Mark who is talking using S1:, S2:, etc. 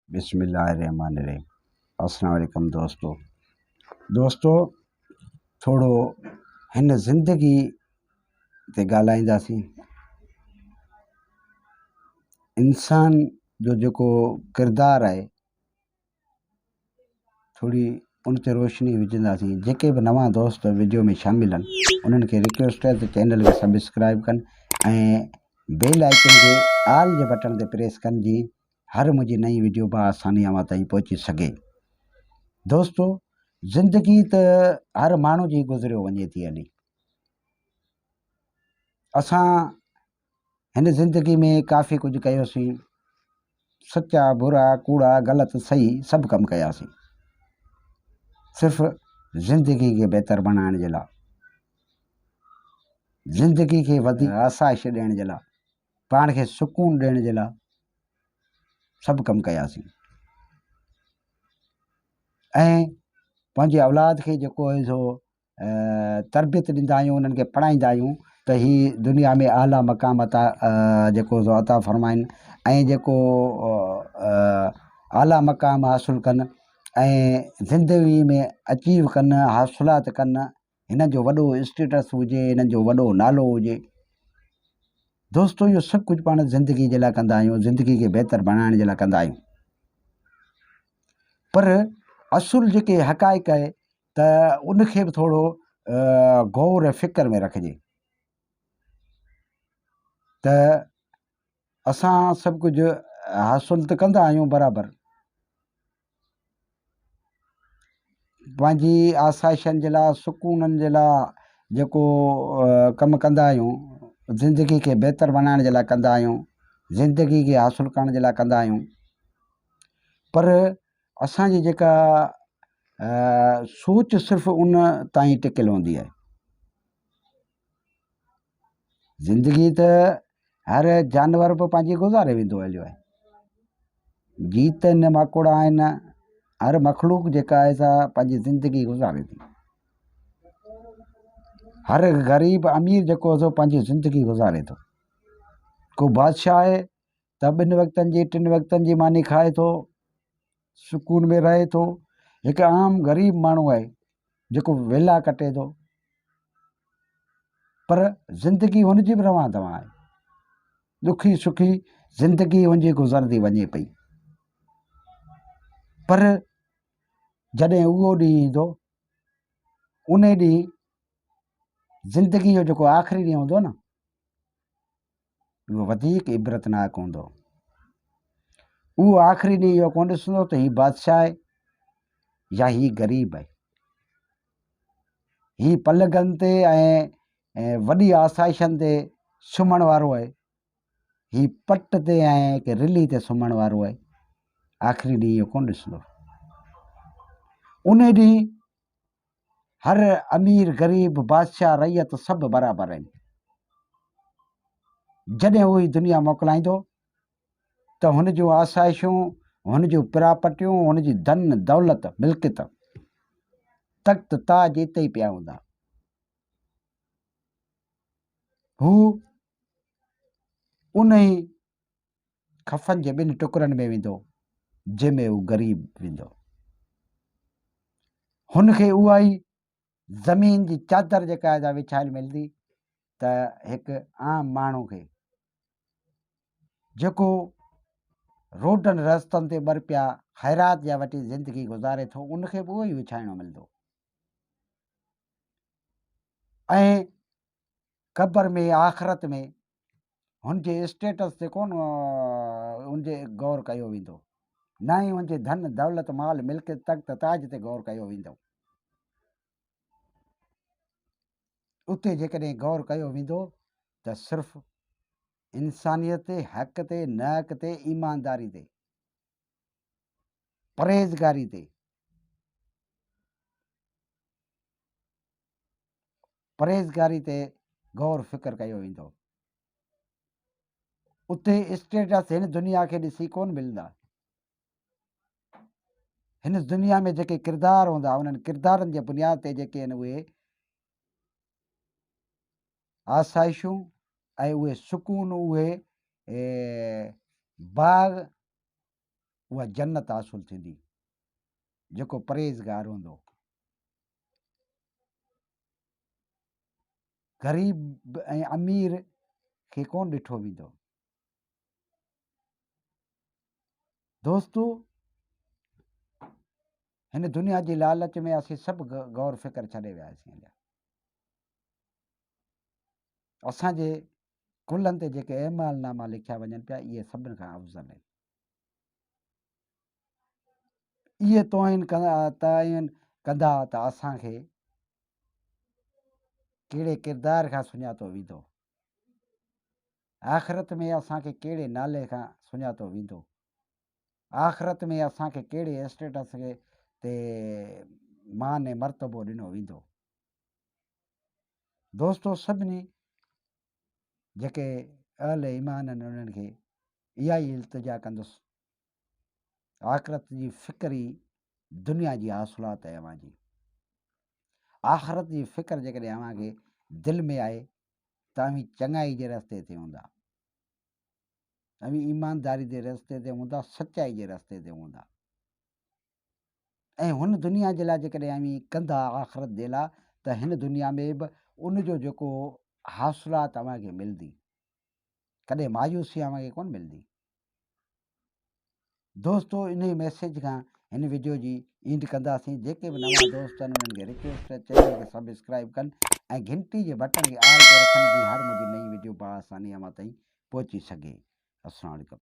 S1: बिस्मिल्लाहिर्रहमानिर्रहीम। अस्सलाम वालेकुम दोस्तों थोड़ो हिन ज़िंदगी ते ॻाल्हाईंदासीं। इंसान जो जेको किरदारु आहे थोड़ी उन ते रोशनी विझंदासीं। जेके बि नवां दोस्त वीडियो में शामिल आहिनि उन्हनि खे रिक्वेस्ट आहे त चैनल खे सब्सक्राइब कनि ऐं बेल आइकन जे आल जे बटन ते प्रेस कनि जी हर मुंहिंजी नई वीडियो बआसानी अव्हां ताईं पहुची सघे। दोस्तों ज़िंदगी त हर माण्हू जी गुज़रियो वञे थी हली। असां हिन ज़िंदगी में काफ़ी कुझु कयोसीं, सचा बुरा कूड़ा ग़लति सही सभु कम कयासीं, सिर्फ़ ज़िंदगी के बेहतर बनाइण जे लाइ, ज़िंदगी के वधीक आसाइश ॾियण जे लाइ, पाण खे सुकून ॾियण जे लाइ सभु कम कयासीं। ऐं पंहिंजे औलाद खे जेको आहे सो तरबियत ॾींदा आहियूं, उन्हनि खे पढ़ाईंदा आहियूं त ही दुनिया में आला मक़ाम अता जेको अता फ़रमाइनि ऐं जेको आला मक़ाम हासिलु कनि ऐं ज़िंदगी में अचीव कनि, हासिलात कनि, हिन जो वॾो स्टेटस हुजे, हिननि जो वॾो नालो हुजे। दोस्तों इहो सभु कुझु पाण ज़िंदगी जे लाइ कंदा आहियूं, ज़िंदगी खे बहितर बणाइण जे लाइ कंदा आहियूं। पर असुल जेके हक़ाइक़ आहे त उनखे बि थोरो गौर ऐं फ़िक्र में रखिजे त असां सभु कुझु हासिलु त कंदा आहियूं बराबरि, पंहिंजी आसाइशनि जे लाइ, सुकूननि जे लाइ जेको कमु कंदा आहियूं, ज़िंदगी खे बहितर बणाइण जे लाइ कंदा आहियूं, ज़िंदगी खे हासिलु करण जे लाइ कंदा आहियूं। पर असांजी जेका सोच सिर्फ़ु उन ताईं टिकियलु हूंदी आहे। ज़िंदगी त हर जानवर बि पंहिंजी गुज़ारे वेंदो हलियो आहे, गीत न माकोड़ा आहिनि, हर मखलूक जेका आहे सा पंहिंजी ज़िंदगी गुज़ारे थी। हर ग़रीब अमीर जेको आहे सो पंहिंजी ज़िंदगी गुज़ारे थो। को बादशाह आहे त 2 वक़्तनि जी 3 वक़्तनि जी मानी खाए थो, सुकून में रहे थो। हिकु आम ग़रीब माण्हू आहे जेको वेला कटे थो, पर ज़िंदगी हुनजी बि रवां तवां आहे, दुखी सुखी ज़िंदगी हुनजी गुज़रंदी वञे पई। पर जॾहिं उहो ॾींहुं ईंदो, उन ॾींहुं ज़िंदगी जो जेको आख़िरी ॾींहुं हूंदो न, उहो वधीक इबरतनाक हूंदो। उहो आख़िरी ॾींहुं इहो कोन ॾिसंदो त हीउ बादशाह आहे या हीउ ग़रीब आहे, हीउ पलगनि ते ऐं वॾी आसाइशनि ते सुम्हण वारो आहे, हीउ पट ते ऐं की रिली ते सुम्हण वारो आहे। आख़िरी ॾींहुं इहो कोन ॾिसंदो। उन ॾींहुं हर अमीर ग़रीब बादशाह रैयत सभु बराबरि आहिनि। जॾहिं उहो ई दुनिया मोकिलाईंदो त हुन जूं आसाइशूं, हुन जूं प्रापटियूं, हुन जी धन दौलत मिल्कियत तख़्त ताज हिते ई पिया हूंदा। हू उन ई खफ़न जे 2 टुकड़नि में वेंदो जंहिंमें हू ग़रीब वेंदो। हुनखे उहा ई ज़मीन जी चादर जेका आहे विछायल मिलंदी त हिकु आम माण्हू खे जेको रोडनि रस्तनि ते ॿरपिया ख़ैरात जा वठी ज़िंदगी गुज़ारे थो, उनखे बि उहो ई विछाइणो मिलंदो। ऐं क़बर में आख़िरत में हुनजे स्टेटस ते कोन हुनजे गौर कयो वेंदो, न ई हुनजे धन दौलत माल मिल्कियत तख़्त ताज ते गौर कयो वेंदो। उते जेकॾहिं गौर कयो वेंदो त सिर्फ़ु इंसानियत ते, हक़ ते, नहक ते, ईमानदारी ते, परहेज़गारी ते, गौर फ़िक्र कयो वेंदो। उते स्टेटस हिन दुनिया खे ॾिसी कोन मिलंदा। हिन दुनिया में जेके किरदार हूंदा, उन्हनि किरदारनि जे बुनियाद ते जेके आहिनि उहे आसाइशूं ऐं उहे सुकून, उहे बाग उहा जन्नत हासिलु थींदी। जेको परहेज़गार हूंदो, ग़रीब ऐं अमीर खे कोन ॾिठो वेंदो। दोस्तो, हिन दुनिया जी लालच में असीं सभु गौर फ़िक्र छॾे वियासीं। असांजे कुलनि ते जेके अहमालनामा लिखिया वञनि पिया, इहे सभिनि खां अफ़ज़ल आहिनि। इहे तइन कंदा त असांखे कहिड़े किरदार खां सुञातो वेंदो, आख़िरत में असांखे कहिड़े नाले खां सुञातो वेंदो, आख़िरत में असांखे कहिड़े स्टेटस ते मान ऐं मर्तबो ॾिनो वेंदो। दोस्तो, सभिनी जेके अहल ईमान आहिनि उन्हनि खे इहा ई इल्तिजा कंदुसि, आख़िरत जी फ़िक्र ई दुनिया जी हासिलात आहे। अव्हां जी आख़िरत जी फ़िक्र जेकॾहिं अव्हांखे दिलि में आहे त अव्हीं चङाई जे रस्ते ते हूंदा, अव्हीं ईमानदारी जे रस्ते ते हूंदा, सचाई जे रस्ते ते हूंदा। ऐं हुन दुनिया जे लाइ जेकॾहिं अव्हीं कंदा आख़िरत जे लाइ, त हिन दुनिया में बि उनजो जेको हासिलात अव्हांखे मिलंदी, कॾहिं मायूसी अव्हांखे कोन मिलंदी। दोस्तो, इन मैसेज खां हिन वीडियो जी एंड कंदासीं। जेके बि नवां दोस्त आहिनि उन्हनि खे रिक्वेस्ट आहे चैनल खे सब्सक्राइब कनि ऐं घंटी जे बटन खे ऑल ते रखनि, जी हर मुंहिंजी नई वीडियो बआसानी अव्हां ताईं पहुची सघे। अस्सलाम वालेकुम।